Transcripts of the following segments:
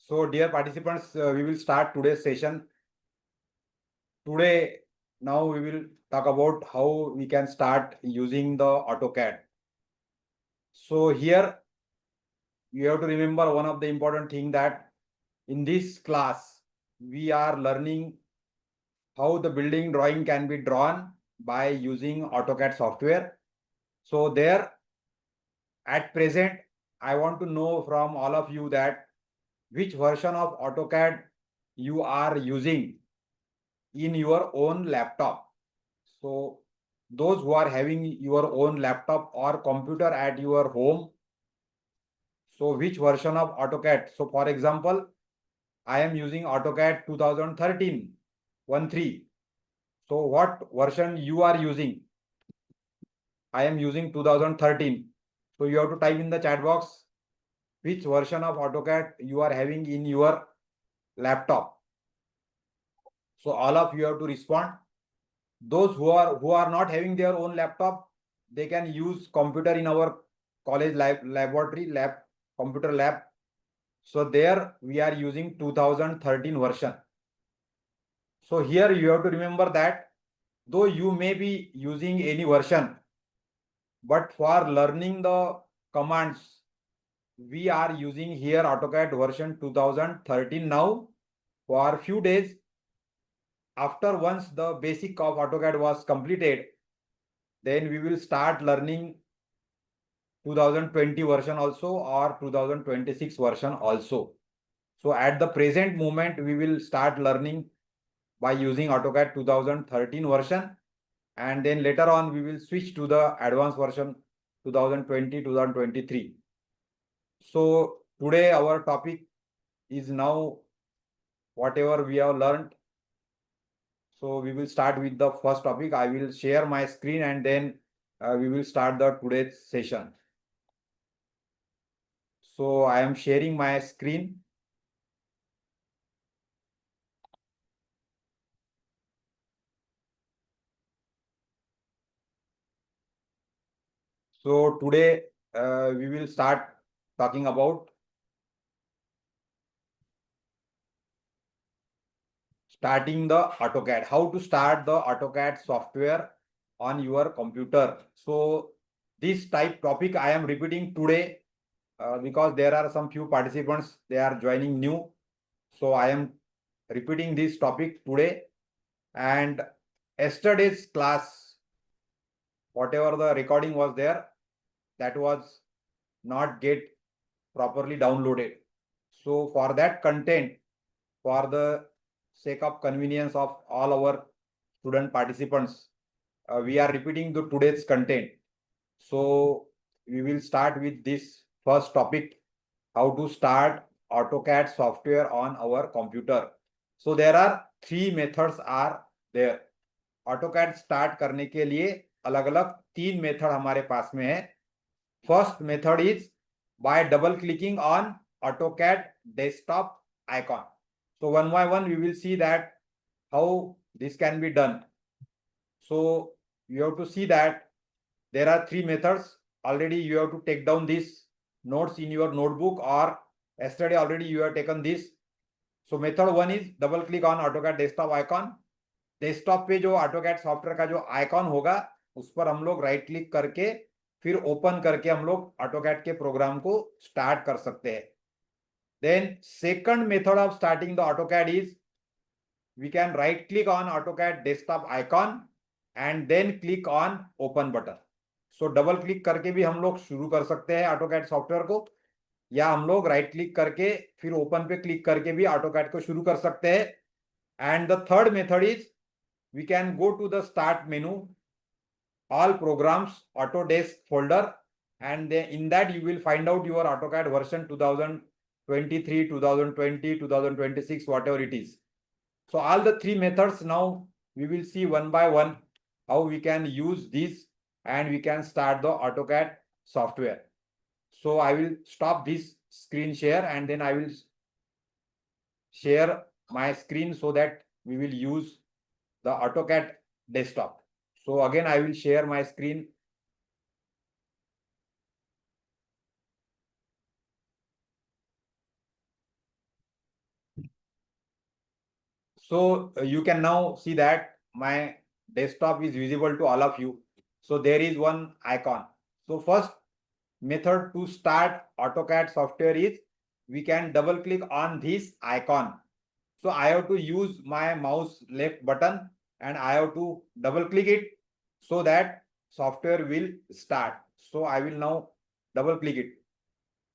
So, dear participants, we will start today's session. Today, now we will talk about how we can start using the AutoCAD. So here, you have to remember one of the important thing that in this class, we are learning how the building drawing can be drawn by using AutoCAD software. So there, at present, I want to know from all of you that which version of AutoCAD you are using in your own laptop. So those who are having your own laptop or computer at your home, so which version of AutoCAD? So for example, I am using AutoCAD 2013 1.3. So what version you are using? I am using 2013. So you have to type in the chat box which version of AutoCAD you are having in your laptop. So all of you have to respond. Those who are not having their own laptop, they can use computer in our college laboratory computer lab. So there we are using 2013 version. So here you have to remember that though you may be using any version, but for learning the commands, we are using here AutoCAD version 2013 now. For few days after, once the basic of AutoCAD was completed, then we will start learning 2020 version also or 2026 version also. So at the present moment, we will start learning by using AutoCAD 2013 version, and then later on we will switch to the advanced version 2020 2023. So today our topic is now whatever we have learned. So we will start with the first topic. I will share my screen and then we will start the today's session. So I am sharing my screen. So today we will start talking about starting the AutoCAD, how to start the AutoCAD software on your computer. So this type topic I am repeating today because there are some few participants, they are joining new. So I am repeating this topic today, and yesterday's class, whatever the recording was there, that was not get properly downloaded. So for that content, for the sake of convenience of all our student participants, we are repeating the today's content. So we will start with this first topic, how to start AutoCAD software on our computer. So there are three methods are there. AutoCAD start करने के लिए अलग अलग तीन method हमारे पास में है. First method is by double clicking on AutoCAD desktop icon. So one by one we will see that how this can be done. So you have to see that there are three methods. Already you have to take down these notes in your notebook, or yesterday already you have taken this. So method one is double click on AutoCAD desktop icon. Desktop पे जो AutoCAD software का जो icon होगा उस पर हम लोग right click करके फिर ओपन करके हम लोग AutoCAD के प्रोग्राम को स्टार्ट कर सकते हैं. Then second method of starting the AutoCAD is we can right click on AutoCAD desktop icon and then click on open button. So double click करके भी हम लोग शुरू कर सकते हैं AutoCAD सॉफ्टवेयर को, या हम लोग राइट क्लिक करके फिर ओपन पे क्लिक करके भी AutoCAD को शुरू कर सकते हैं. And the third method is we can go to the start menu, all programs, Autodesk folder, and then in that you will find out your AutoCAD version 2023, 2020, 2026, whatever it is. So all the three methods now we will see one by one how we can use this and we can start the AutoCAD software. So I will stop this screen share and then I will share my screen so that we will use the AutoCAD desktop. So again I will share my screen. So you can now see that my desktop is visible to all of you. So there is one icon. So first method to start AutoCAD software is we can double click on this icon. So I have to use my mouse left button and I have to double click it so that software will start. So I will now double click it.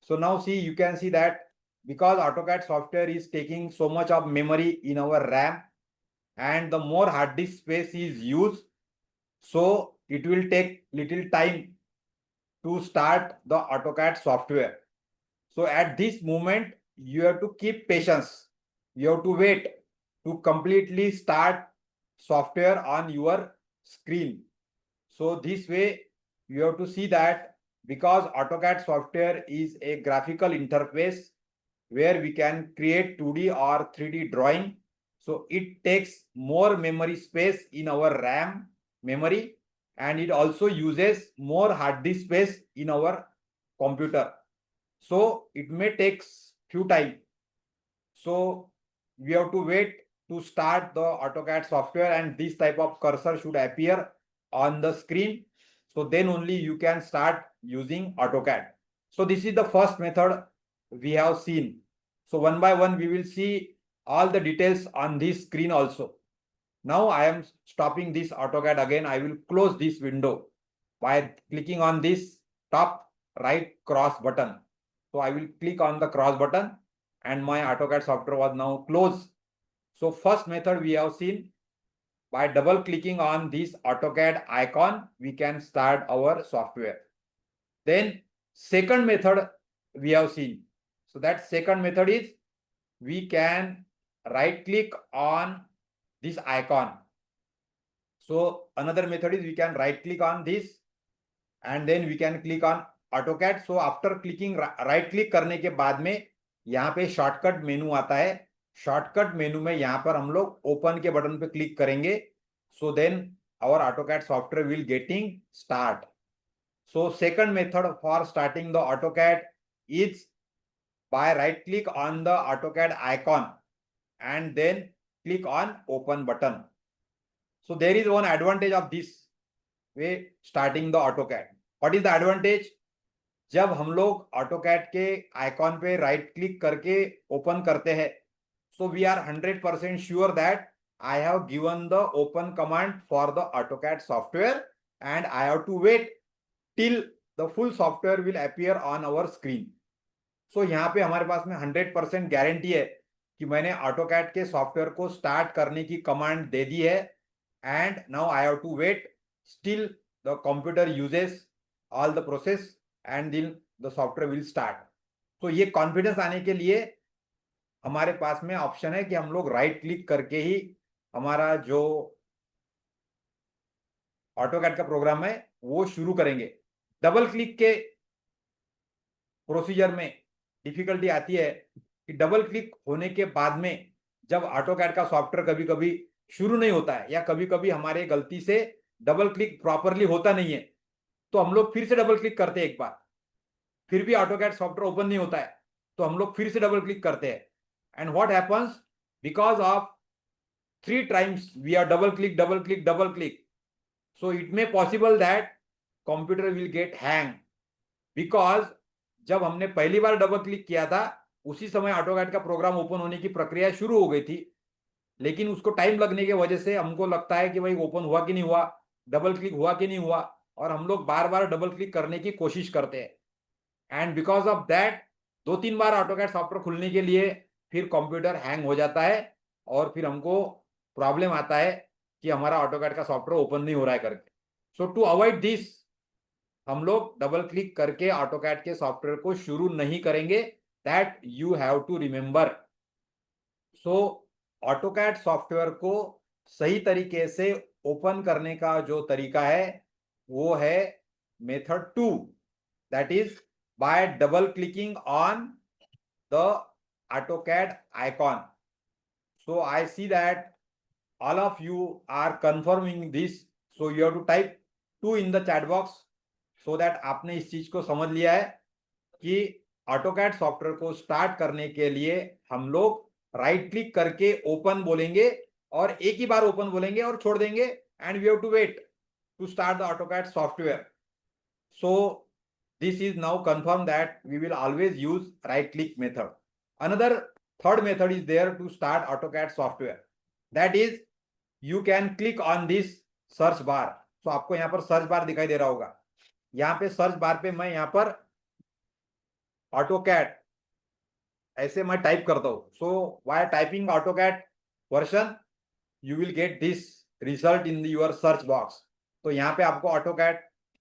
So now see, you can see that because AutoCAD software is taking so much of memory in our RAM, and the more hard disk space is used, so it will take little time to start the AutoCAD software. So at this moment, you have to keep patience. You have to wait to completely start software on your screen. So this way, you have to see that because AutoCAD software is a graphical interface where we can create 2D or 3D drawing. So it takes more memory space in our RAM memory, and it also uses more hard disk space in our computer. So it may take few time. So we have to wait to start the AutoCAD software, and this type of cursor should appear on the screen. So then only you can start using AutoCAD. So this is the first method we have seen. So one by one we will see all the details on this screen also. Now I am stopping this AutoCAD again. I will close this window by clicking on this top right cross button. So I will click on the cross button and my AutoCAD software was now closed. So first method we have seen, by double clicking on this AutoCAD icon, we can start our software. Then second method we have seen. So that second method is we can right click on this icon. So another method is we can right click on this and then we can click on AutoCAD. So after clicking right click करने के बाद में यहाँ पे shortcut menu आता है. Shortcut menu में यहाँ पर हम लोग ओपन के बटन पे क्लिक करेंगे. So then our AutoCAD software will getting start. So second method for starting the AutoCAD is by right click on the AutoCAD icon and then click on open button. So there is one advantage of this way starting the AutoCAD. What is the advantage? जब हम लोग AutoCAD के icon पे right click करके open करते हैं, so we are 100% sure that I have given the open command for the AutoCAD software and I have to wait till the full software will appear on our screen. So यहाँ पे हमारे पास में 100% guarantee है कि मैंने AutoCAD के software को start करने की कमांड दे दी है and now I have to wait till the computer uses all the process and then the software will start. तो ये कॉन्फिडेंस आने के लिए हमारे पास में ऑप्शन है कि हम लोग राइट क्लिक करके ही हमारा जो AutoCAD का प्रोग्राम है वो शुरू करेंगे. डबल क्लिक के प्रोसीजर में डिफिकल्टी आती है कि डबल क्लिक होने के बाद में जब AutoCAD का सॉफ्टवेयर कभी कभी शुरू नहीं होता है या कभी कभी हमारे गलती से डबल क्लिक प्रॉपरली होता नहीं है, तो हम लोग फिर से डबल क्लिक करते हैं एक बार, फिर भी AutoCAD सॉफ्टवेयर ओपन नहीं होता है, तो हम लोग फिर से डबल क्लिक करते हैं. And what happens, because of 3 times we are double click, so it may possible that computer will get hang, because जब हमने पहली बार डबल क्लिक किया था उसी समय AutoCAD का प्रोग्राम ओपन होने की प्रक्रिया शुरू हो गई थी, लेकिन उसको टाइम लगने की वजह से हमको लगता है कि भाई ओपन हुआ कि नहीं हुआ, डबल क्लिक हुआ कि नहीं हुआ, और हम लोग बार बार डबल क्लिक करने की कोशिश करते हैं. And because of that 2-3 bar AutoCAD software खुलने के लिए फिर कंप्यूटर हैंग हो जाता है और फिर हमको प्रॉब्लम आता है कि हमारा AutoCAD का सॉफ्टवेयर ओपन नहीं हो रहा है करके. सो टू अवॉइड दिस हम लोग डबल क्लिक करके AutoCAD के सॉफ्टवेयर को शुरू नहीं करेंगे. That you have to remember. So AutoCAD software को सही तरीके से ओपन करने का जो तरीका है वो है method 2, that is by double clicking on the AutoCAD icon. So I see that all of you are confirming this, so you have to type 2 in the chat box so that आपने इस चीज को समझ लिया है कि AutoCAD software को start करने के लिए हम लोग राइट क्लिक करके ओपन बोलेंगे और एक ही बार ओपन बोलेंगे और छोड़ देंगे, and we have to wait to start the AutoCAD software. So this is now confirmed that we will always use right click method. Another third method is there to start AutoCAD software. That is, you can click on this search bar. So आपको यहाँ पर search bar दिखाई दे रहा होगा. यहाँ पे search bar पे मैं यहाँ पर AutoCAD ऐसे मैं टाइप करता हूँ. So by typing AutoCAD version you will get this result in your search box. तो यहाँ पे आपको AutoCAD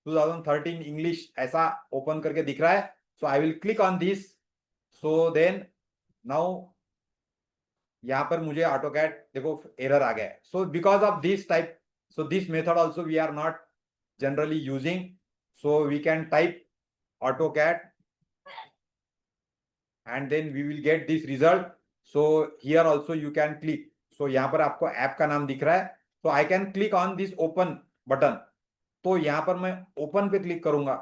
2013 इंग्लिश ऐसा ओपन करके दिख रहा है. So I will click on this. So then now यहाँ पर मुझे AutoCAD देखो एरर आ गया है. So because of this type, so this method also we are not generally using. So we can type AutoCAD and then we will get this result. So here also you can click. So यहाँ पर आपको app का नाम दिख रहा है. So I can click on this open button. तो यहाँ पर मैं ओपन पे क्लिक करूंगा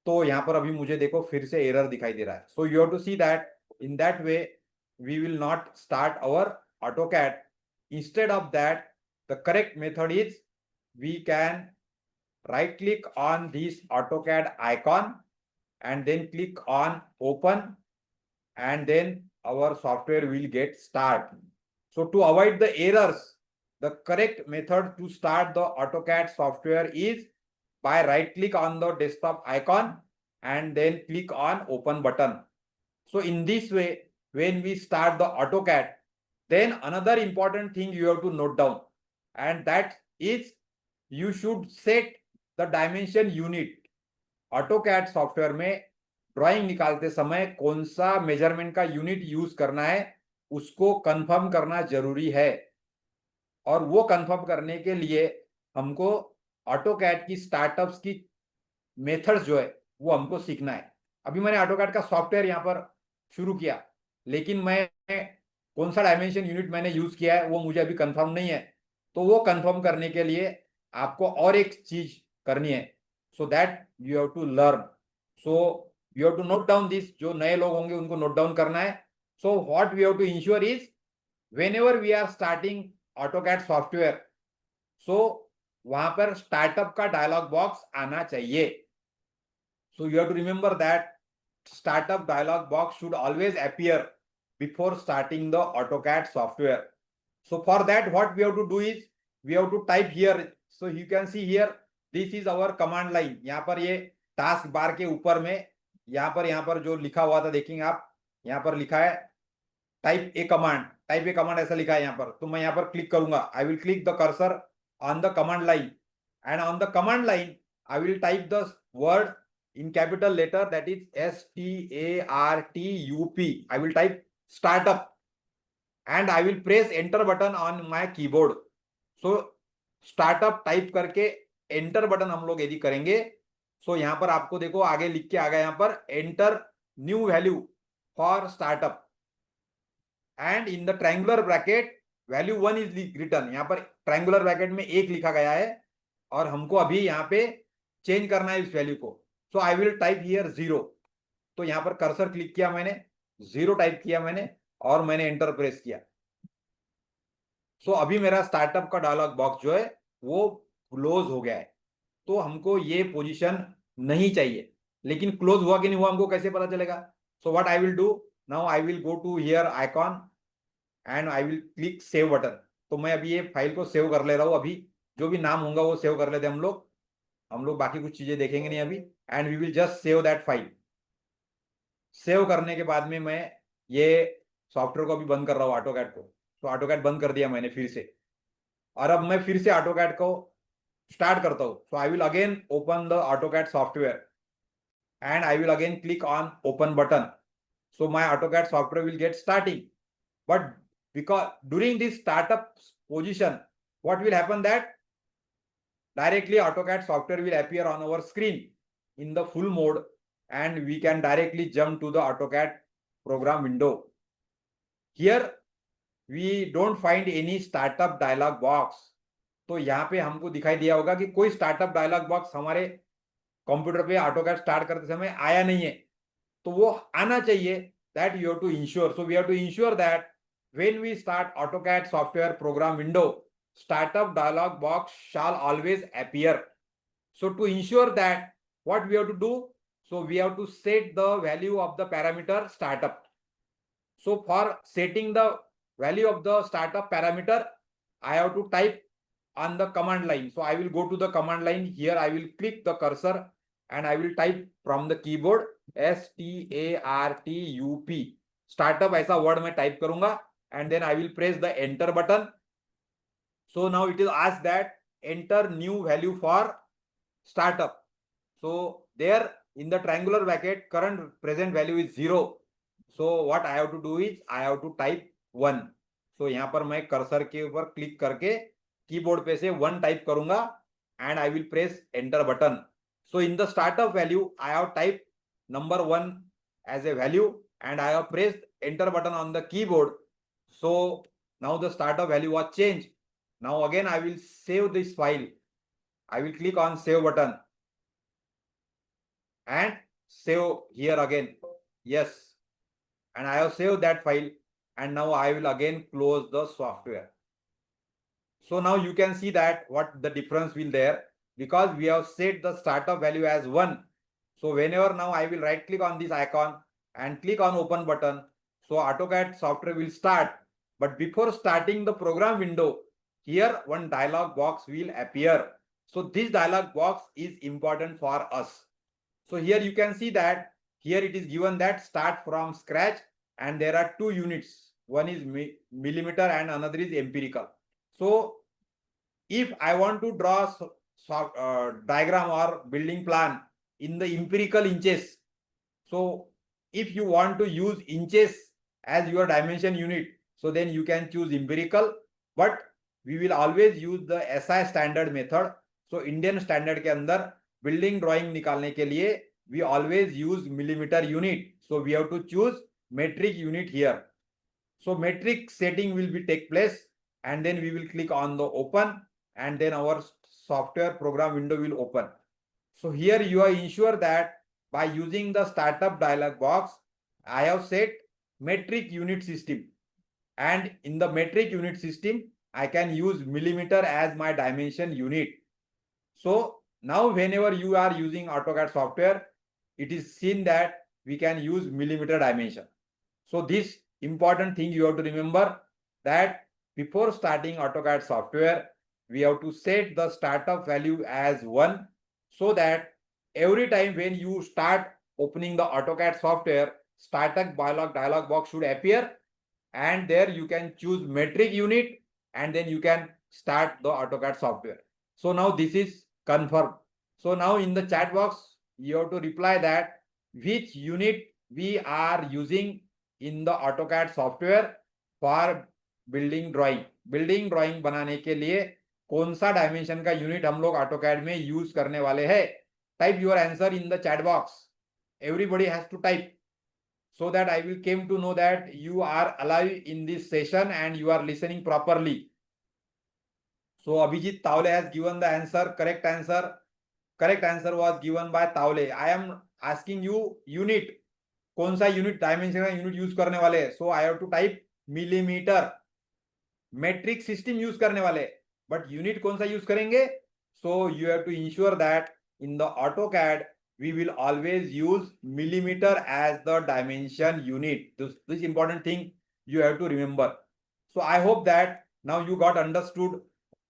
तो यहाँ पर अभी मुझे देखो फिर से एरर दिखाई दे रहा है. So you have to see that in that way we will not start our AutoCAD. Instead of that, the correct method is we can right click on this AutoCAD icon and then click on open, and then our software will get start. So to avoid the errors, the correct method to start the AutoCAD software is by right click on the desktop icon and then click on open button. So in this way, when we start the AutoCAD, then another important thing you have to note down, and that is you should set the dimension unit. AutoCAD software में drawing निकालते समय कौन सा measurement का unit use करना है उसको confirm करना जरूरी है. और वो कंफर्म करने के लिए हमको AutoCAD की स्टार्टअप्स की मेथड्स जो है वो हमको सीखना है. अभी मैंने AutoCAD का सॉफ्टवेयर यहाँ पर शुरू किया, लेकिन मैं कौन सा डायमेंशन यूनिट मैंने यूज किया है वो मुझे अभी कंफर्म नहीं है. तो वो कंफर्म करने के लिए आपको और एक चीज करनी है. So that you have to learn. So you have to note down this. जो नए लोग होंगे उनको नोट डाउन करना है. So what we have to ensure is whenever we are starting AutoCAD software, so वहां पर स्टार्टअप का डायलॉग बॉक्स आना चाहिए. So you have to remember that startup dialog box should always appear before starting the AutoCAD software. So for that, what we have to do is we have to type here. So you can see here, this is our command line. यहाँ पर ये task bar के ऊपर में यहाँ पर जो लिखा हुआ था देखेंगे आप, यहाँ पर लिखा है type A command. Type A command ऐसा लिखा है यहाँ पर. तो मैं यहाँ पर क्लिक करूंगा. आई will click the cursor on the command line, and on the command line I will type the word in capital letter, that is STARTUP. I will type startup and I will press enter button on my keyboard. So startup type करके enter button हम लोग यदि करेंगे, so यहाँ पर आपको देखो आगे लिख के आ गया यहाँ पर enter new value for startup, and in the triangular bracket value 1 is written. यहाँ पर triangular bracket में 1 लिखा गया है और हमको अभी यहाँ पे चेंज करना है इस वैल्यू को. सो आई विल टाइप हियर 0. तो यहाँ पर कर्सर क्लिक किया मैंने, 0 टाइप किया मैंने और मैंने एंटर प्रेस किया. सो अभी मेरा स्टार्टअप का डायलॉग बॉक्स जो है वो क्लोज हो गया है. तो हमको ये पोजीशन नहीं चाहिए, लेकिन क्लोज हुआ कि नहीं हुआ हमको कैसे पता चलेगा. So what I will do now, I will go to here icon and I will click save button. तो मैं अभी ये फाइल को सेव कर ले रहा हूँ. अभी जो भी नाम होगा वो सेव कर लेते हम लोग बाकी कुछ चीजें देखेंगे नहीं अभी. And we will just save that file. Save करने के बाद में मैं ये सॉफ्टवेयर को अभी बंद कर रहा हूँ AutoCAD को. तो AutoCAD बंद कर दिया मैंने फिर से, और अब मैं फिर से AutoCAD को स्टार्ट करता हूँ. So I will again open the AutoCAD software and I will again click on open button. So my AutoCAD software will get starting. But because during this startup position what will happen that directly AutoCAD software will appear on our screen in the full mode, and we can directly jump to the AutoCAD program window. Here we don't find any startup dialog box. तो यहाँ पे हमको दिखाई दिया होगा कि कोई startup dialog box हमारे कंप्यूटर पे AutoCAD स्टार्ट करते समय आया नहीं है. तो वो आना चाहिए. That you have to ensure. So we have to ensure that when we start AutoCAD software program window, startup dialog box shall always appear. So to ensure that, what we have to do? So we have to set the value of the parameter startup. So for setting the value of the startup parameter, I have to type on the command line. So I will go to the command line. Here I will click the cursor and I will type from the keyboard STARTUP. Startup ऐसा word मैं type करूंगा and then I will press the enter button. So now it is asked that enter new value for startup. So there in the triangular bracket, current present value is 0. So what I have to do is I have to type 1. So यहाँ पर मैं cursor के ऊपर click करके keyboard पे से 1 type करूंगा and I will press enter button. So in the startup value, I have typed number 1 as a value and I have pressed enter button on the keyboard. So now the startup value was changed. Now again I will save this file. I will click on save button and save here again. Yes, and I have saved that file and now I will again close the software. So now you can see that what the difference will there, because we have set the startup value as 1. So whenever now I will right click on this icon and click on open button, so AutoCAD software will start. But before starting the program window, here one dialog box will appear. So this dialog box is important for us. So here you can see that here it is given that start from scratch and there are 2 units. One is millimeter and another is empirical. So if I want to draw diagram or building plan in the empirical inches, so if you want to use inches as your dimension unit, so then you can choose empirical, but we will always use the SI standard method. So Indian standard के अंदर building drawing निकालने के लिए we always use millimeter unit. So we have to choose metric unit here. So metric setting will be take place and then we will click on the open and then our software program window will open. So here you are ensure that by using the startup dialog box, I have set metric unit system, and in the metric unit system, I can use millimeter as my dimension unit. So now whenever you are using AutoCAD software, it is seen that we can use millimeter dimension. So this important thing you have to remember, that before starting AutoCAD software, we have to set the startup value as 1, so that every time when you start opening the AutoCAD software, startup dialog box should appear and there you can choose metric unit and then you can start the AutoCAD software. So now this is confirmed. So now in the chat box, you have to reply that which unit we are using in the AutoCAD software for building drawing. Building drawing बनाने के लिए कौन सा dimension का unit हम लोग AutoCAD में use करने वाले हैं. Type your answer in the chat box. Everybody has to type, so that I will came to know that you are alive in this session and you are listening properly. So Abhijit Tawle has given the answer, correct answer. Correct answer was given by Tawle. I am asking you unit. कौन सा unit dimension का unit use करने वाले. So I have to type millimetre. Metric system use करने वाले, but unit कौन सा use करेंगे. So you have to ensure that in the AutoCAD we will always use millimeter as the dimension unit. This important thing you have to remember. So I hope that now you got understood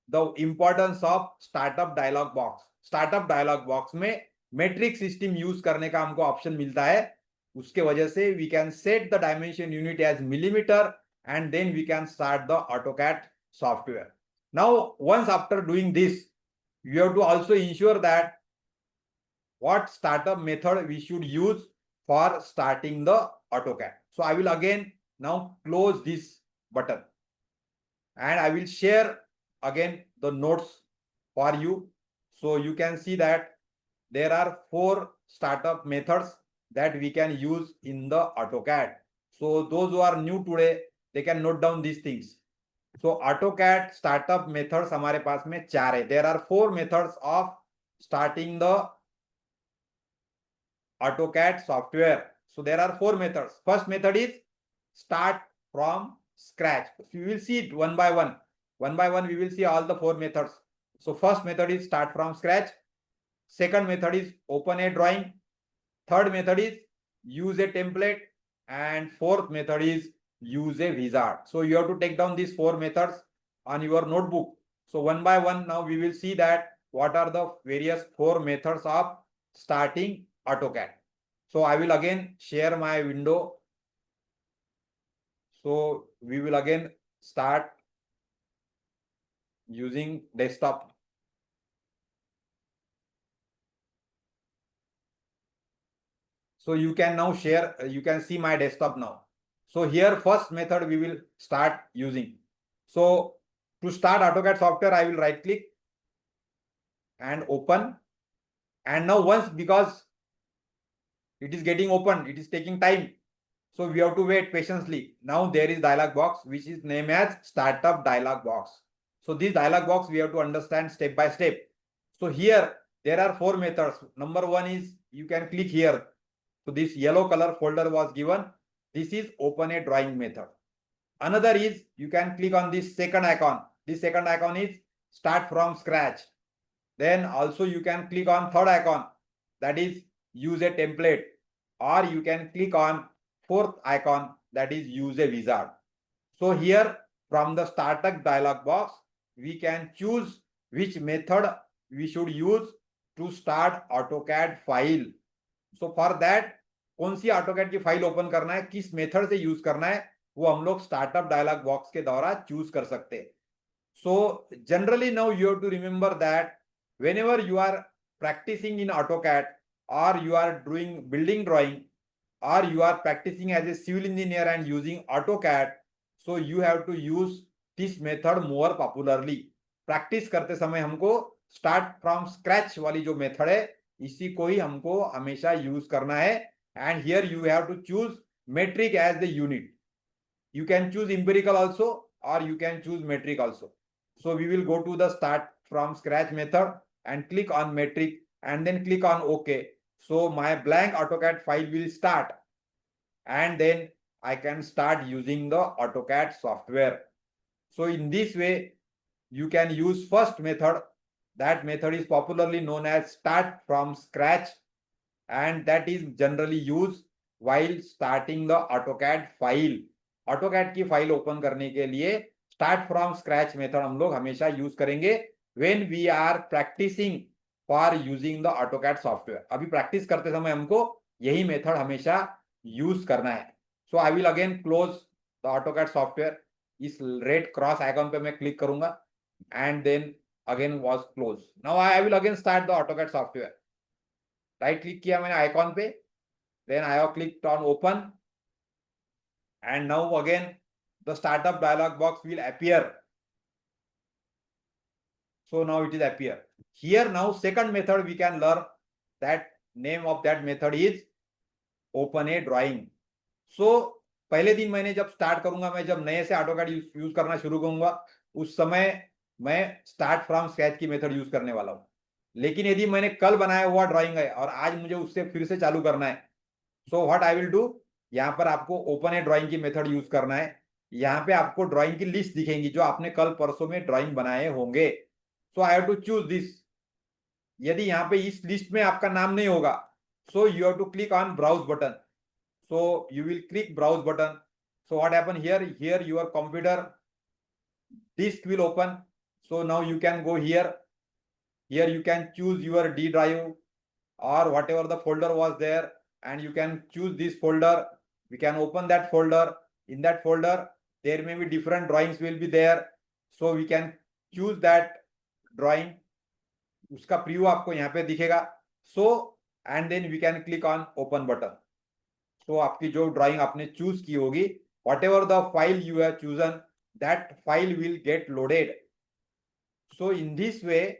the importance of startup dialog box. Startup dialog box में metric system use करने का हमको option मिलता है. उसके वजह से we can set the dimension unit as millimeter and then we can start the AutoCAD software. Now once after doing this, you have to also ensure that what startup method we should use for starting the AutoCAD. So I will again now close this button and I will share again the notes for you. So you can see that there are 4 startup methods that we can use in the AutoCAD. So those who are new today, they can note down these things. So AutoCAD startup methods हमारे पास में 4 है. There are 4 methods of starting the AutoCAD software. So there are 4 methods. First method is start from scratch. So we will see it one by one. One by one, we will see all the 4 methods. So first method is start from scratch. Second method is open a drawing. Third method is use a template. And fourth method is use a wizard. So you have to take down these 4 methods on your notebook. So one by one, now we will see that what are the various 4 methods of starting AutoCAD. So I will again share my window. So we will again start using desktop. So you can now share, you can see my desktop now. So here first method we will start using. So to start AutoCAD software, I will right click and open. And now once, because it is getting open, it is taking time. So we have to wait patiently. Now there is dialog box which is named as startup dialog box. So this dialog box we have to understand step by step. So here there are 4 methods. Number 1 is you can click here. So this yellow color folder was given. This is open a drawing method. Another is you can click on this second icon. This second icon is start from scratch. Then also you can click on third icon, that is use a template, or you can click on fourth icon, that is use a wizard. So here from the startup dialog box, we can choose which method we should use to start AutoCAD file. So for that कौन सी AutoCAD की file open करना है, किस method से use करना है, वो हम लोग स्टार्टअप डायलॉग बॉक्स के द्वारा चूज कर सकते हैं. So generally now you have to remember that whenever you are practicing in AutoCAD, or you are doing building drawing, or you are practicing as a civil engineer and using AutoCAD, so you have to use this method more popularly. Practice करते समय हमको start from scratch वाली जो method है इसी को ही हमको हमेशा यूज करना है. And here you have to choose metric as the unit. You can choose empirical also, or you can choose metric also. So we will go to the start from scratch method and click on metric and then click on OK. So my blank AutoCAD file will start, and then I can start using the AutoCAD software. So in this way you can use first method. That method is popularly known as start from scratch, and that is generally used while starting the AutoCAD file. AutoCAD की file open करने के लिए start from scratch method हम लोग हमेशा use करेंगे when we are practising for using the AutoCAD software. अभी practice करते समय हमको यही मेथड हमेशा यूज करना है. So I will again close the AutoCAD software. इस रेड क्रॉस आइकॉन पे मैं क्लिक करूंगा and then again was closed. Now I will again start the AutoCAD software. Right click किया मैंने आइकॉन पे, then I have clicked on open, and now again the startup dialog box will appear. So now it is appear. Here now second method we can learn. That name of that method is open a drawing. So पहले दिन मैंने जब start करूंगा, मैं जब नए से AutoCAD use करना शुरू करूंगा, उस समय मैं स्टार्ट फ्रॉम स्क्रैच की मेथड यूज करने वाला हूं. लेकिन यदि मैंने कल बनाया हुआ ड्राइंग है और आज मुझे उससे फिर से चालू करना है, so what I will do, यहाँ पर आपको ओपन ए ड्राइंग की मेथड यूज करना है. यहाँ पे आपको ड्राइंग की लिस्ट दिखेंगी जो आपने कल परसों में ड्राइंग बनाए होंगे. So I have to choose this. यदि यहाँ पे इस लिस्ट में आपका नाम नहीं होगा, so you have to click on browse button. So you will click browse button. So what happen here your computer disk will open. So now you can go here. Here you can choose your D drive or whatever the folder was there, and you can choose this folder. We can open that folder. In that folder there may be different drawings will be there, so we can choose that drawing. उसका preview आपको यहाँ पे दिखेगा. So and then we can click on open button. So आपकी जो drawing आपने choose की होगी, whatever the file you have chosen, that file will get loaded. So in this way,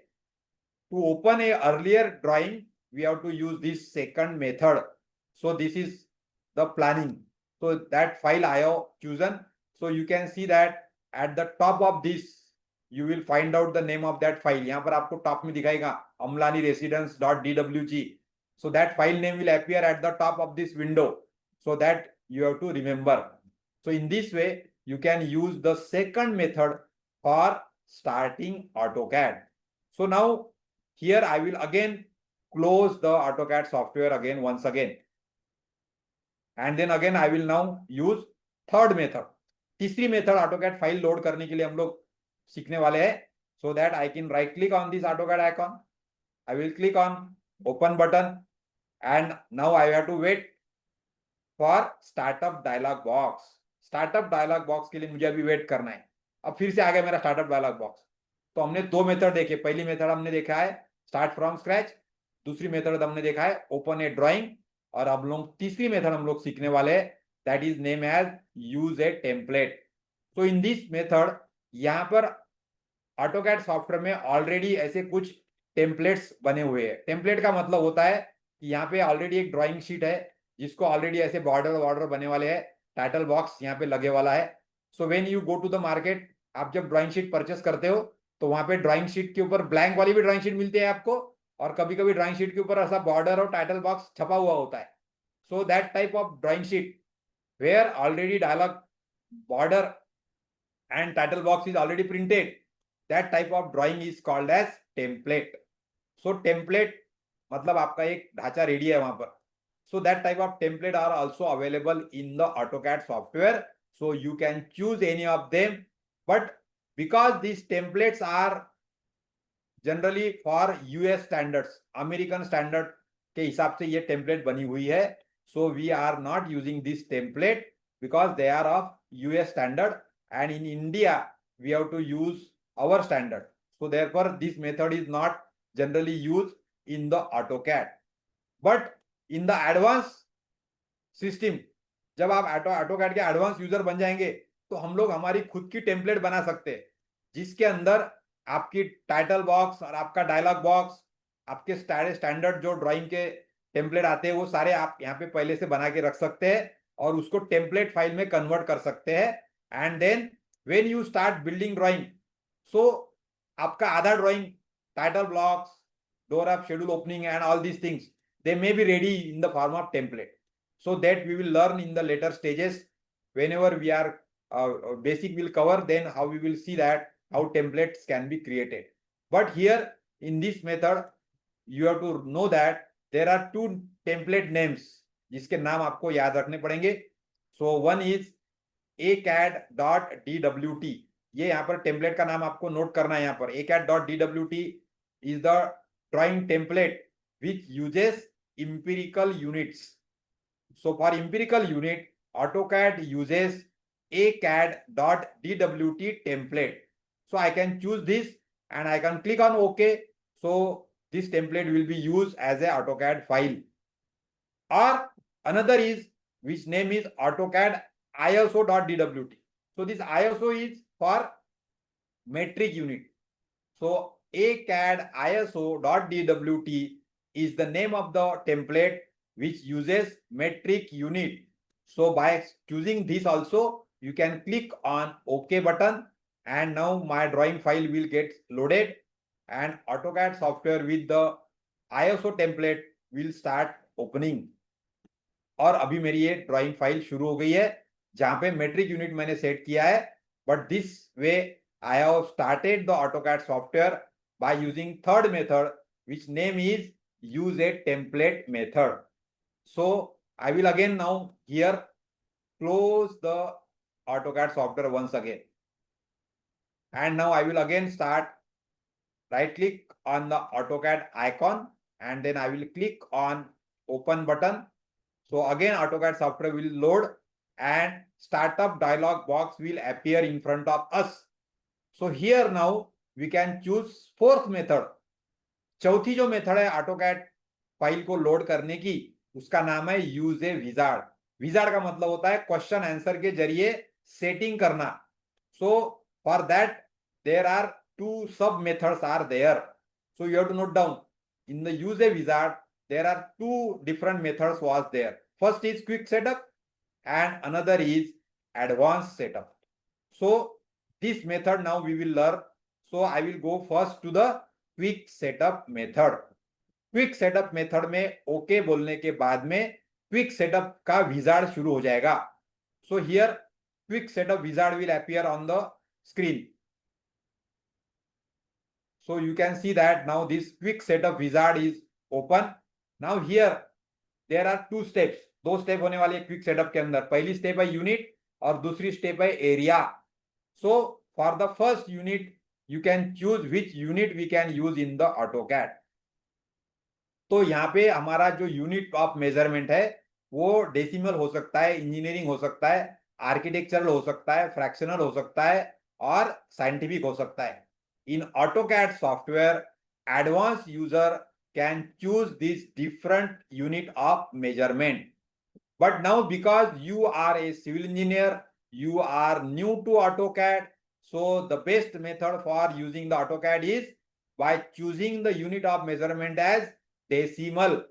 to open a earlier drawing we have to use this second method. So this is the planning. So that file I have chosen. So you can see that at the top of this you will find out the name of that file. यहाँ पर आपको top में दिखाएगा amlani-residence.dwg. So that file name will appear at the top of this window, so that you have to remember. So in this way you can use the second method for starting AutoCAD. So now here I will again close the AutoCAD software again once again. And then again I will now use third method. तीसरी method AutoCAD file load करने के लिए हम लोग सीखने वाले हैं. So that I can right click on this AutoCAD icon. I will click on open button and now I have to wait for startup dialog box. Startup dialog box के लिए मुझे अभी वेट करना है. अब फिर से आ गया मेरा स्टार्टअप डायलॉग बॉक्स. तो हमने दो मेथड देखे. पहली मेथड हमने देखा है स्टार्ट फ्रॉम स्क्रैच, दूसरी मेथड हमने देखा है ओपन ए ड्राइंग, और अब लोग तीसरी मेथड हम लोग सीखने वाले हैं, that is name as use a template. So in this method यहाँ पर AutoCAD सॉफ्टवेयर में ऑलरेडी ऐसे कुछ टेम्पलेट्स बने हुए हैं. टेम्पलेट का मतलब होता है कि यहाँ पे ऑलरेडी एक ड्राइंग शीट है जिसको ऑलरेडी ऐसे बॉर्डर बने वाले हैं, टाइटल बॉक्स यहाँ पे लगे वाला है. So when you go to the market, आप जब ड्राइंग शीट परचेस करते हो तो वहां पे ड्राइंग शीट के ऊपर ब्लैंक वाली भी ड्राइंग शीट मिलती है आपको, और कभी कभी ड्राइंग शीट के ऊपर ऐसा बॉर्डर और टाइटल बॉक्स छपा हुआ होता है. So that type of drawing sheet where already dialog border and title box is already printed, that type of drawing is called as template. So template मतलब आपका एक ढांचा रेडी है वहां पर. So that type of template are also available in the AutoCAD software. So you can choose any of them, but because these templates are generally for US standards, American standard के हिसाब से ये template बनी हुई है. So we are not using this template because they are of US standard. And in India, we have to use our standard. So therefore, this method is not generally used in the AutoCAD. But in the advanced system, जब आप AutoCAD के advance user बन जाएंगे तो हम लोग हमारी खुद की टेम्पलेट बना सकते हैं, जिसके अंदर आपकी टाइटल बॉक्स और आपका डायलॉग बॉक्स, आपके स्टैंडर्ड जो ड्राइंग के टेम्पलेट आते हैं वो सारे आप यहाँ पे पहले से बना के रख सकते हैं और उसको टेम्पलेट फाइल में कन्वर्ट कर सकते हैं. And then when you start building drawing, so आपका आधा drawing, title blocks, door up, schedule opening and all these things, they may be ready in the form of template. So that we will learn in the later stages. Whenever we are basic will cover, then how we will see that how templates can be created. But here in this method, you have to know that there are two template names जिसके नाम आपको याद रखने पड़ेंगे. So one is acad.dwt. ये यहाँ पर template का नाम आपको नोट करना है. यहाँ पर acad.dwt is the drawing template which uses empirical units. So for empirical unit, AutoCAD uses acad.dwt template. So I can choose this and I can click on OK. So this template will be used as a AutoCAD file. Or another is which name is AutoCAD ISO.dwt. So this ISO is for metric unit. So acad ISO.dwt is the name of the template which uses metric unit. So by choosing this also, you can click on OK button and now my drawing file will get loaded and AutoCAD software with the ISO template will start opening. और अभी मेरी ये drawing file शुरू हो गई है जहां पे मेट्रिक यूनिट मैंने सेट किया है. But this way I have started the AutoCAD software by using third method which name is use a template method. So I will again now here close the AutoCAD software once again, and now I will again start right click on the AutoCAD icon and then I will click on open button. So again AutoCAD software will load and startup dialog box will appear in front of us. So here now we can choose fourth method. चौथी जो method है AutoCAD file को load करने की, उसका नाम है use a wizard. Wizard का मतलब होता है क्वेश्चन आंसर के जरिए सेटिंग करना. So for that there are two sub methods are there. So you have to note down in the use a wizard there are two different methods was there. First is quick setup and another is advanced setup. So this method now we will learn. So I will go first to the quick setup method. Quick setup method में OK बोलने के बाद में quick setup का wizard शुरू हो जाएगा. So here quick setup wizard will appear on the screen. So you can see that now this quick setup wizard is open. Now here there are two steps. दो step होने वाले quick setup के अंदर. पहली step है unit और दूसरी step है area. So for the first unit you can choose which unit we can use in the AutoCAD. तो यहाँ पे हमारा जो यूनिट ऑफ मेजरमेंट है वो डेसिमल हो सकता है, इंजीनियरिंग हो सकता है, आर्किटेक्चरल हो सकता है, फ्रैक्शनल हो सकता है और साइंटिफिक हो सकता है. इन AutoCAD software advance user can choose this different unit of measurement. But now because you are a civil engineer, you are new to AutoCAD, so the best method for using the AutoCAD is by choosing the unit of measurement as decimal.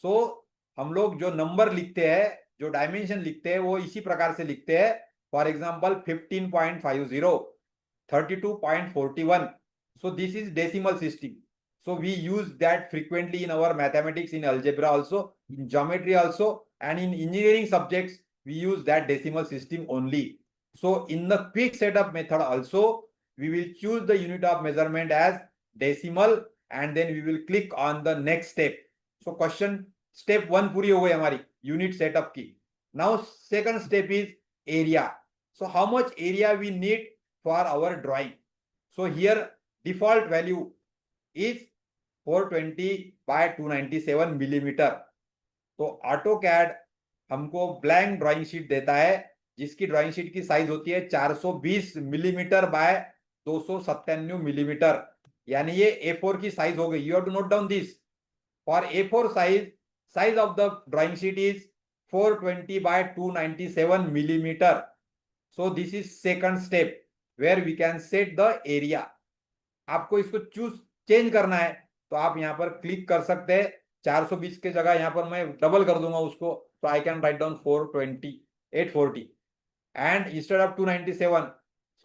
So हम लोग जो number लिखते हैं, जो dimension लिखते हैं वो इसी प्रकार से लिखते हैं. For example 15.50, 32.41. So this is decimal system. So we use that frequently in our mathematics, in algebra also, in geometry also, and in engineering subjects, we use that decimal system only. So in the quick setup method also, we will choose the unit of measurement as decimal and then we will click on the next step. So question step 1 पूरी हो गई हमारी unit setup की. Now second step is area. So how much area we need for our drawing? So here default value is 420 by 297 millimetre. तो AutoCAD हमको blank drawing sheet देता है जिसकी ड्राइंग शीट की साइज होती है 420 मिलीमीटर बाय 297 मिलीमीटर. यानी ये A4 की साइज हो गई. You have to note down this. For A4 size of the drawing sheet is 420 by 297 millimeter. So this is second step where we can set the area. आपको इसको change करना है तो आप यहाँ पर क्लिक कर सकते हैं. 420 के जगह यहाँ पर मैं डबल कर दूंगा उसको. तो I can write down 420, 840 and instead of 297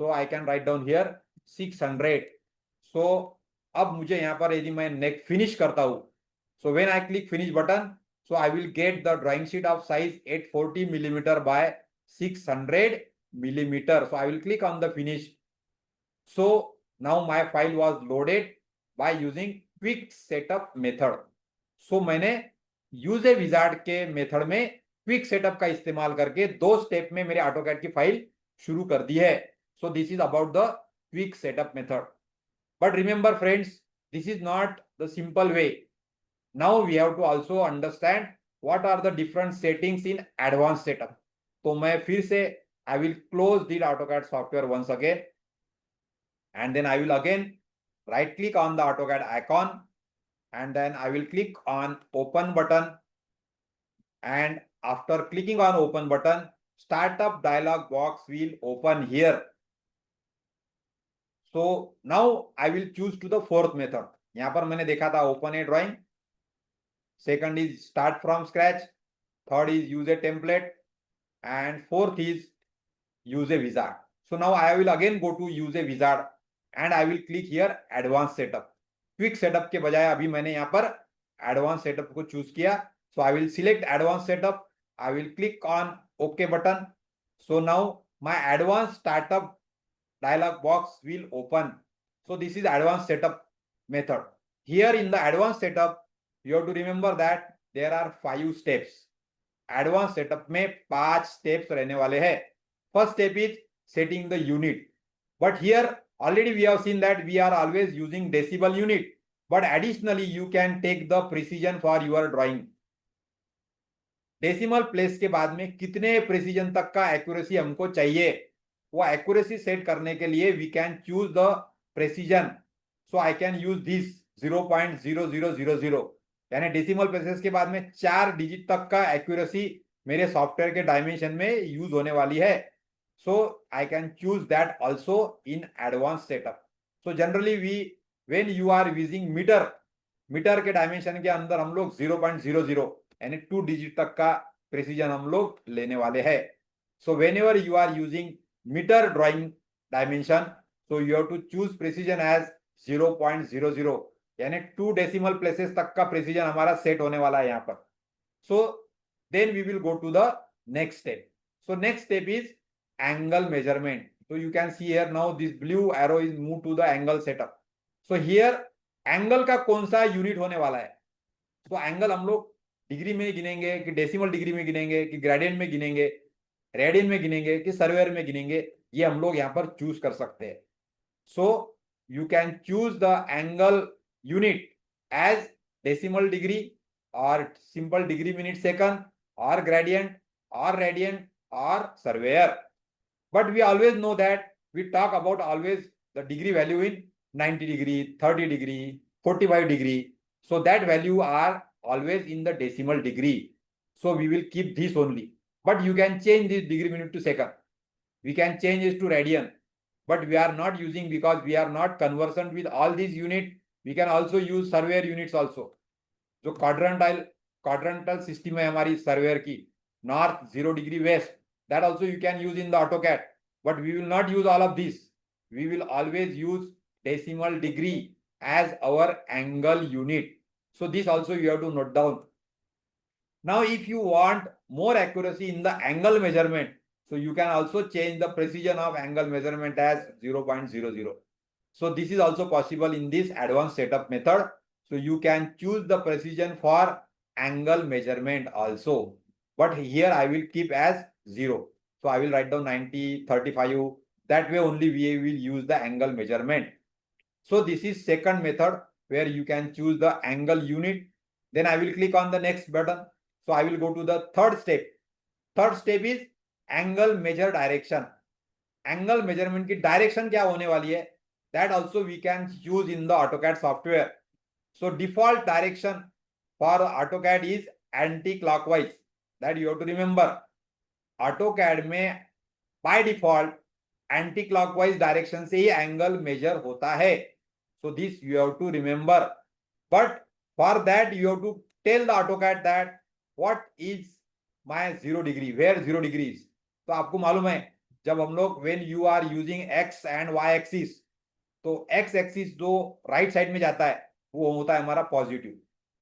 so I can write down here 600. So अब मुझे यहाँ पर यदि मैं नेक्स्ट फिनिश करता हूँ, so when I click finish button, so I will get the drawing sheet of size 840 millimeter by 600 millimeter. So I will click on the finish. So now my file was loaded by using quick setup method. So मैंने use a wizard के method में quick setup का इस्तेमाल करके 2 step में मेरे AutoCAD की file शुरू कर दी है. So this is about the quick setup method. But remember friends, this is not the simple way. Now we have to also understand what are the different settings in advanced setup. तो मैं फिर से I will close the AutoCAD software once again and then I will again right click on the AutoCAD icon and then I will click on open button, and after clicking on open button, startup dialog box will open here. So now I will choose to the fourth method. यहाँ पर मैंने देखा था open a drawing, second is start from scratch, third is use a template and fourth is use a wizard. So now I will again go to use a wizard and I will click here advanced setup. Quick setup के बजाय अभी मैंने यहाँ पर advance setup को choose किया. So I will select advance setup, I will click on okay button. So now my advance startup dialog box will open. So this is advance setup method. Here in the advance setup you have to remember that there are 5 steps. Advance setup में 5 steps रहने वाले हैं. First step is setting the unit. But here already we have seen that we are always using decimal unit, but additionally you can take the precision for your drawing. Decimal place के बाद में कितने precision तक का accuracy हमको चाहिए, वो accuracy set करने के लिए we can choose the precision. So I can use this 0.0000, यानी डेसिमल प्लेसेस के बाद में 4 डिजिट तक का एक्यूरेसी मेरे सॉफ्टवेयर के डायमेंशन में यूज होने वाली है. So I can choose that also in advanced setup. So generally when you are using metre के डायमेंशन के अंदर हम लोग 0.00 यानी 2 डिजिट तक का प्रिसीजन हम लोग लेने वाले हैं. So whenever you are using metre drawing dimension, so you have to choose precision as 0.00 यानी 2 डेसिमल प्लेसेस तक का प्रिसीजन हमारा सेट होने वाला है यहाँ पर. So then we will go to the next step. So next step is angle measurement. So you can see here now this blue arrow is moved to the angle setup. So here angle का कौन सा unit होने वाला है? तो angle हम लोग degree में गिनेंगे कि डेसिमल डिग्री में गिनेंगे कि ग्रेडियंट में गिनेंगे, रेडियन में गिनेंगे कि सर्वेयर में गिनेंगे, ये हम लोग यहाँ पर चूज कर सकते हैं. So you can choose the angle unit as decimal degree और सिंपल डिग्री मिनट सेकंड और gradient or radian or surveyor, but we always know that we talk about always the degree value in 90 degree, 30 degree, 45 degree. So that value are always in the decimal degree. So we will keep this only, but you can change this degree minute to second. We can change it to radian, but we are not using because we are not conversant with all these unit. We can also use surveyor units also. जो quadrantal system है हमारी surveyor की, north, 0 degree, west, that also you can use in the AutoCAD, but we will not use all of this. We will always use decimal degree as our angle unit. So this also you have to note down. Now if you want more accuracy in the angle measurement, so you can also change the precision of angle measurement as 0.00. So this is also possible in this advanced setup method. So you can choose the precision for angle measurement also. But here I will keep as 0. So I will write down 90, 35. That way only we will use the angle measurement. So this is second method where you can choose the angle unit. Then I will click on the next button. So I will go to the third step. Third step is angle measure direction. Angle measurement की direction क्या होने वाली है? That also we can use in the AutoCAD software. So default direction for AutoCAD is anti-clockwise. That you have to remember. AutoCAD में by default anti-clockwise direction से ही angle measure होता है. So this you have to remember. But for that you have to tell the AutoCAD that what is my 0 degree, where 0 degree is. तो आपको मालूम है जब हम लोग when you are using x and y axis, तो x axis जो right side में जाता है वो होता है हमारा positive.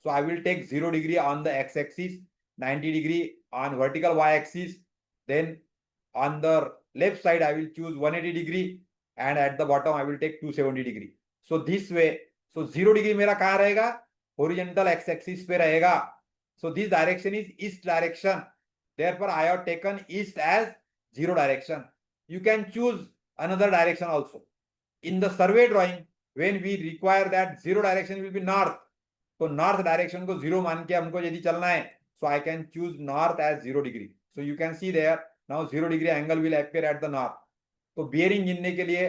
So I will take 0 degree on the x axis, 90 degree on vertical y axis, then on the left side I will choose 180 degree and at the bottom I will take 270 degree. So this way, so 0 degree मेरा कहाँ रहेगा? Horizontal x axis पे रहेगा. So this direction is east direction. Therefore I have taken east as 0 direction. You can choose another direction also. In the survey drawing, when we require that 0 direction will be north, तो north direction को 0 मान के हमको यदि चलना है, so I can choose north as 0 degree. So you can see there now 0 degree angle will appear at the north. तो bearing गिनने के लिए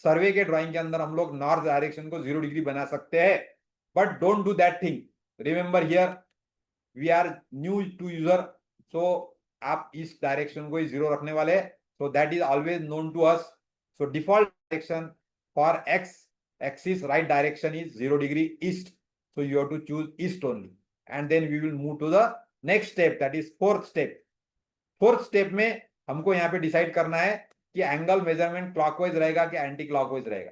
सर्वे के ड्राइंग के अंदर हम लोग नॉर्थ डायरेक्शन को 0 डिग्री बना सकते हैं, but don't do that thing. Remember here we are new to user, so आप इस डायरेक्शन को 0 रखने वाले, so that is always known to us. So default direction for X axis right direction is 0 degree east, so you have to choose east only, and then we will move to the next step, that is fourth step. Fourth step में हमको यहाँ पे decide करना है कि angle measurement clockwise रहेगा कि anti clockwise रहेगा.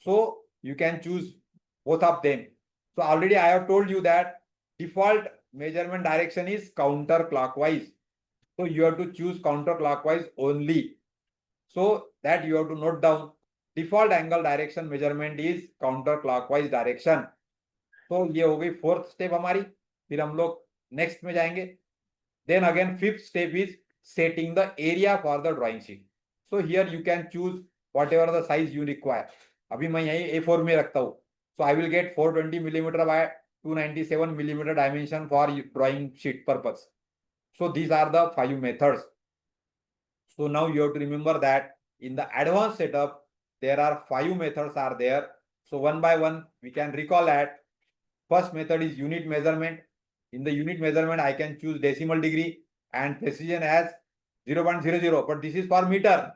सो you can choose both of them. So already I have told you that default measurement direction is counter clockwise, so you have to choose counter clockwise only. So that you have to note down default angle direction measurement is counter clockwise direction. तो ये हो गई fourth step हमारी. फिर हम लोग next में जाएंगे. Then again fifth step is setting the area for the drawing sheet. So here you can choose whatever the size you require. अभी मैं यही A4 में रखता हूँ, so I will get 420 millimeter by 297 millimeter dimension for drawing sheet purpose. So these are the 5 methods. So now you have to remember that in the advanced setup there are 5 methods are there. So one by one we can recall that first method is unit measurement. In the unit measurement I can choose decimal degree and precision as 0.00, but this is for meter.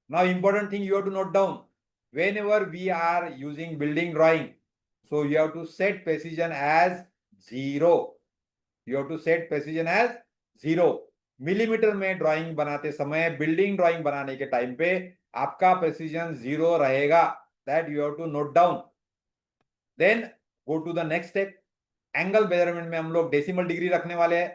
Now important thing you have to note down, whenever we are using building drawing, so you have to set precision as 0. You have to set precision as 0. Millimetre में drawing बनाते समय, building drawing बनाने के time पे आपका precision 0 रहेगा. That you have to note down. Then go to the next step. Angle measurement में हम लोग डेसिमल डिग्री रखने वाले हैं,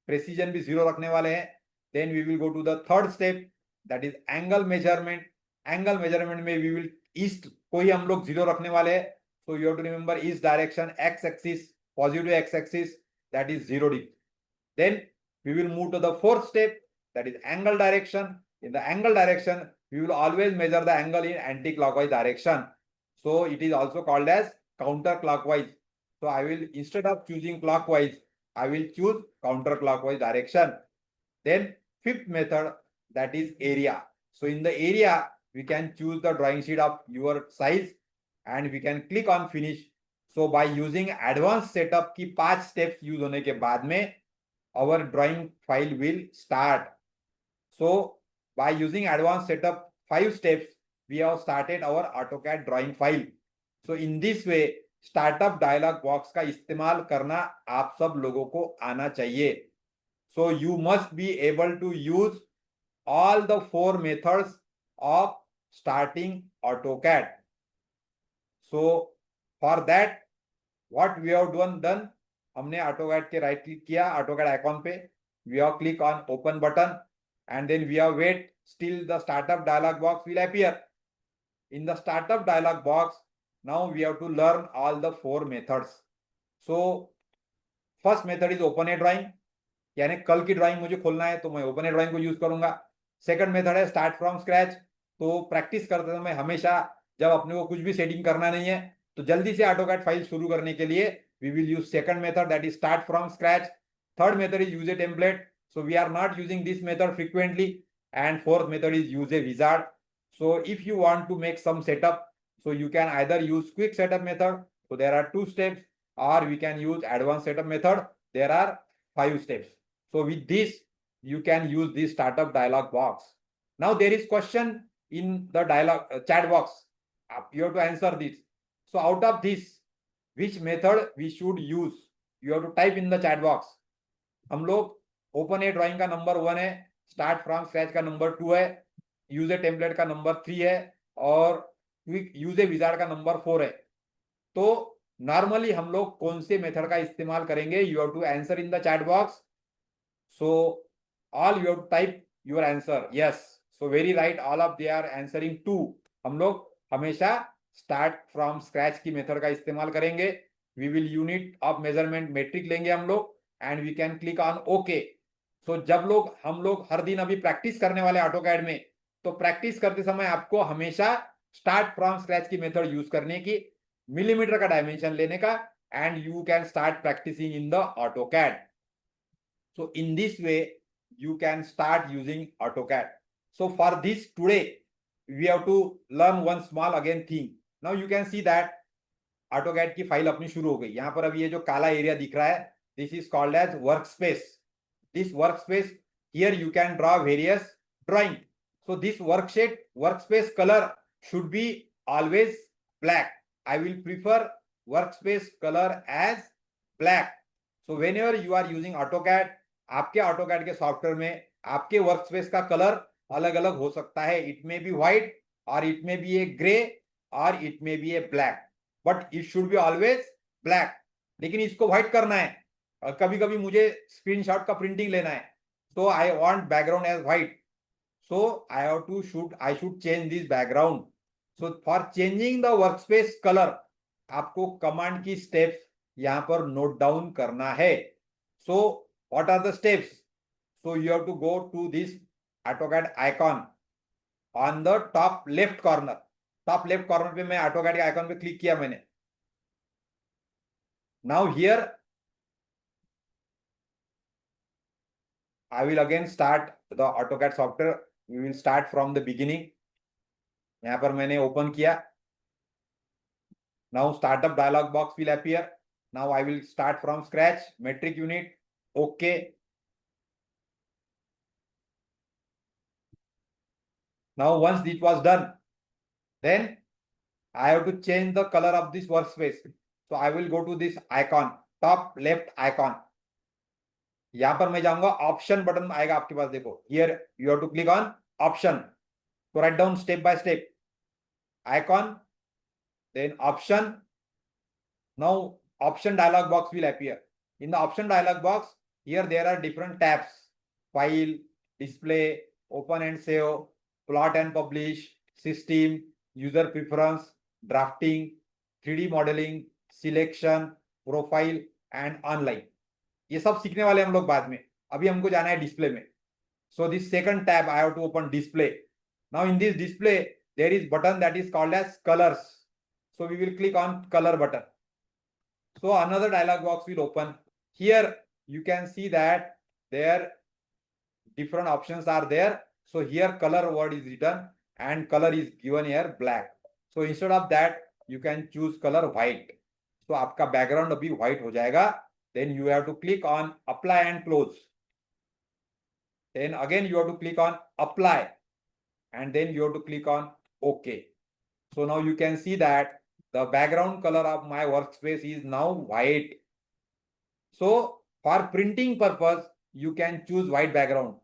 प्रेसिजन भी 0 रखने वाले हैं. Then we will go to the third step. That is angle measurement. Angle measurement में वी विल ईस्ट कोई हम लोग 0 रखने वाले हैं. So you have to remember east direction, X axis, positive X axis, that is 0 degree. Then we will move to the fourth step, that is angle direction. In the angle direction, we will always measure the angle in anti-clockwise direction. So it is also called as counterclockwise. So I will, instead of choosing clockwise, I will choose counterclockwise direction. Then fifth method, that is area. So in the area, we can choose the drawing sheet of your size and we can click on finish. So by using advanced setup की 5 steps use होने के बाद में our drawing file will start. So by using advanced setup 5 steps, we have started our AutoCAD drawing file. So in this way, startup dialog box का इस्तेमाल करना आप सब लोगों को आना चाहिए. So you must be able to use all the 4 methods of starting AutoCAD. So for that, what we have done, हमने AutoCAD के राइट क्लिक किया AutoCAD आइकॉन पे, we have click on open button and then we have wait still the startup dialog box will appear. In the startup dialog box, now we have to learn all the 4 methods. So first method is open a drawing, यानी कल की drawing मुझे खोलना है तो मैं open ए drawing को use करूंगा. सेकंड मेथड है स्टार्ट फ्रॉम स्क्रैच. तो प्रैक्टिस करते समय हमेशा जब अपने को कुछ भी सेटिंग करना नहीं है तो जल्दी से AutoCAD फाइल शुरू करने के लिए we will use second method, that is start from scratch. Third method is use a template. So we are not using this method frequently. And fourth method is use a wizard. So if you want to make some setup, so you can either use quick setup method. So there are 2 steps, or we can use advanced setup method. There are 5 steps. So with this, you can use this startup dialog box. Now there is question in the dialog chat box. You have to answer this. So out of this, which method we should use? You have to type in the chat box. हम लोग open ए drawing का number 1 है, start from scratch का number 2 है, use a template का number 3 है और quick use a wizard का नंबर 4 है. तो नॉर्मली हम लोग कौन से मेथड का इस्तेमाल करेंगे? You have to answer in the chat box. So all you have to type your answer. Yes, so very right, all of they are answering 2. हम लोग हमेशा स्टार्ट फ्रॉम स्क्रैच की मेथड का इस्तेमाल करेंगे. We will unit of measurement metric लेंगे हम लोग and we can click on okay. So जब हम लोग हर दिन अभी प्रैक्टिस करने वाले AutoCAD में, तो प्रैक्टिस करते समय आपको हमेशा स्टार्ट फ्रॉम स्क्रैच की मेथड यूज करने की, मिलीमीटर का डायमेंशन लेने का, and you can start practising in the AutoCAD. So in this way, you can start using AutoCAD. So for this today, we have to learn one small again thing. Now you can see that AutoCAD की file अपनी शुरू हो गई. यहाँ पर अभी ये जो काला एरिया दिख रहा है, this is called as workspace. This workspace, here you can draw various drawing. So this workspace color should be always black. I will prefer workspace color as black. So whenever you are using AutoCAD, आपके AutoCAD के software में आपके workspace का colour अलग अलग हो सकता है. इट मे बी व्हाइट और it may be a grey और it may be a black, but it should be always black. लेकिन इसको व्हाइट करना है और कभी कभी मुझे स्क्रीनशॉट का प्रिंटिंग लेना है, so I want background as white, so I should change this background. So for changing the workspace color, आपको कमांड की स्टेप्स यहाँ पर नोट डाउन करना है. So what are the steps? So you have to go to this AutoCAD icon on the top left corner. Top left corner पे मैं AutoCAD के icon पे क्लिक किया मैंने. Now here I will again start the AutoCAD software. We will start from the beginning. यहाँ पर मैंने open किया. Now startup dialog box will appear. Now I will start from scratch. Metric unit. Okay. Now once it was done, then I have to change the color of this workspace. So I will go to this icon, top left icon. यहाँ पर मैं जाऊंगा, option button आएगा आपके पास. देखो, here you have to click on option. So write down step by step. Icon, then option. Now option dialog box will appear. In the option dialog box, here there are different tabs: file, display, open and save, plot and publish, system, user preference, drafting, 3D modeling, selection, profile and online. ये सब सीखने वाले हम लोग बाद में. अभी हमको जाना है डिस्प्ले में. So this second tab I have to open display. Now in this display there is button that is called as colors. So we will click on color button. So another dialog box will open. Here you can see that there different options are there. So here color word is written and color is given here black. So instead of that you can choose color white. So आपका background अभी white हो जाएगा. Then you have to click on apply and close. Then again you have to click on apply and then you have to click on OK. So now you can see that the background color of my workspace is now white. So for printing purpose, you can choose white background.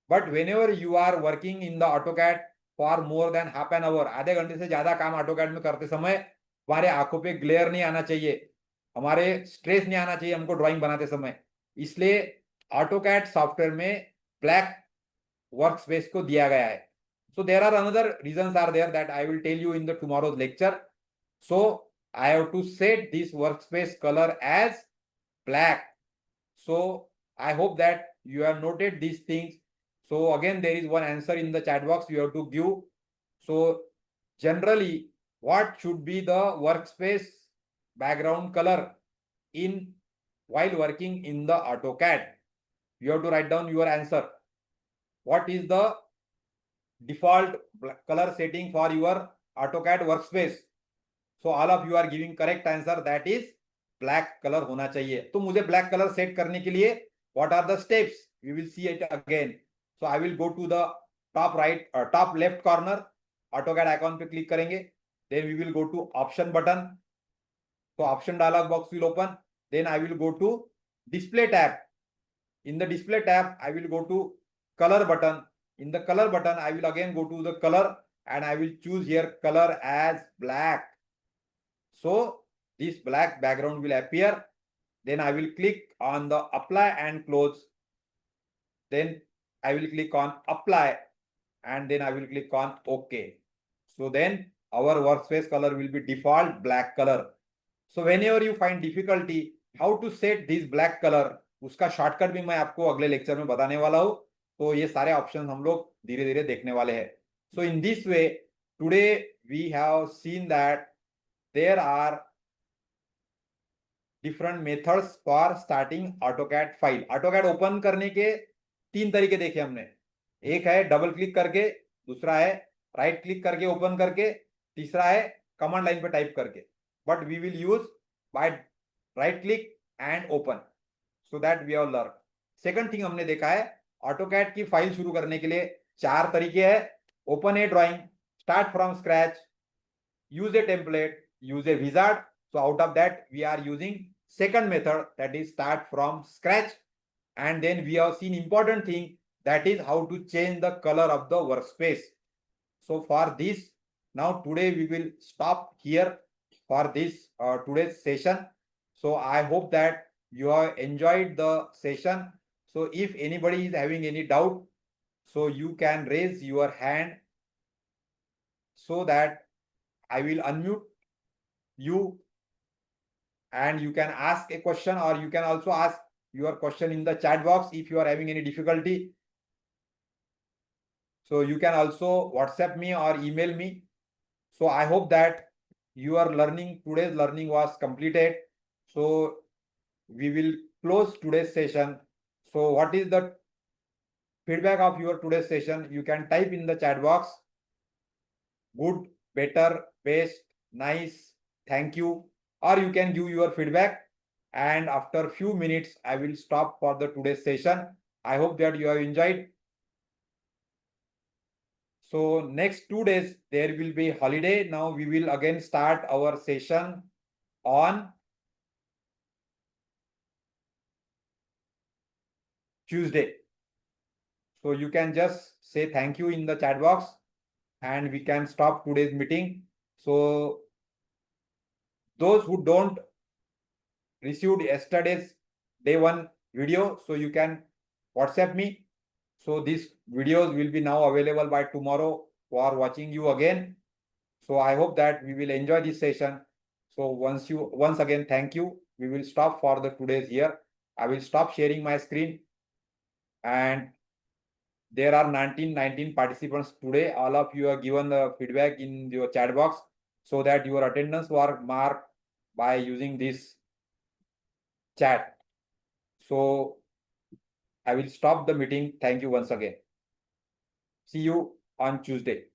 But whenever you are working in the AutoCAD for more than half an hour, आधे घंटे से ज्यादा काम AutoCAD में करते समय हमारे आंखों पे ग्लेयर नहीं आना चाहिए, हमारे स्ट्रेस नहीं आना चाहिए हमको ड्राइंग बनाते समय, इसलिए AutoCAD सॉफ्टवेयर में ब्लैक वर्कस्पेस को दिया गया है. So there are another reasons are there that I will tell you in the tomorrow's lecture. So I have to set this workspace color as black. So I hope that you have noted these things. So again there is one answer in the chat box you have to give. So generally what should be the workspace background color in while working in the AutoCAD? You have to write down your answer. What is the default color setting for your AutoCAD workspace? So all of you are giving correct answer, that is black color होना चाहिए. तो मुझे black color set करने के लिए what are the steps? We will see it again. So I will go to the top right or top left corner, AutoCAD icon पे click करेंगे. Then we will go to option button. So option dialog box will open. Then I will go to display tab. In the display tab, I will go to color button. In the color button, I will again go to the color and I will choose here color as black. So this black background will appear. Then I will click on the apply and close. Then I will click on apply and then I will click on OK. So then our workspace color will be default black color. So whenever you find difficulty how to set this black color, उसका shortcut भी मैं आपको अगले lecture में बताने वाला हूं. तो ये सारे ऑप्शन हम लोग धीरे धीरे देखने वाले हैं. So in this way today we have seen that there are different methods for starting AutoCAD file. AutoCAD open करने के तीन तरीके देखे हमने. एक है डबल क्लिक करके, दूसरा है राइट क्लिक करके ओपन करके, तीसरा है कमांड लाइन पे टाइप करके. But we will use by right click and open. So that we have learn. Second thing हमने देखा है AutoCAD की फाइल शुरू करने के लिए चार तरीके हैं. Open A drawing, start from scratch, use a template, use a wizard. So out of that we are using second method, that is start from scratch. And then we have seen important thing, that is how to change the color of the workspace. So for this now today we will stop here for this today's session. So I hope that you have enjoyed the session. So if anybody is having any doubt, so you can raise your hand so that I will unmute you and you can ask a question, or you can also ask your question in the chat box if you are having any difficulty. So you can also WhatsApp me or email me. So I hope that your learning, today's learning was completed. So we will close today's session. So what is the feedback of your today's session? You can type in the chat box. Good, better, best, nice, thank you, or you can give your feedback, and after few minutes I will stop for the today's session. I hope that you have enjoyed. So next 2 days there will be holiday. Now we will again start our session on Tuesday. So you can just say thank you in the chat box and we can stop today's meeting. So those who don't received yesterday's day 1 video, so you can WhatsApp me. So these videos will be now available by tomorrow for watching you again. So I hope that we will enjoy this session. So once again, thank you. We will stop for the today's here. I will stop sharing my screen, and there are 19 participants today. All of you have given the feedback in your chat box so that your attendance were marked by using this chat. So I will stop the meeting. Thank you once again. See you on Tuesday.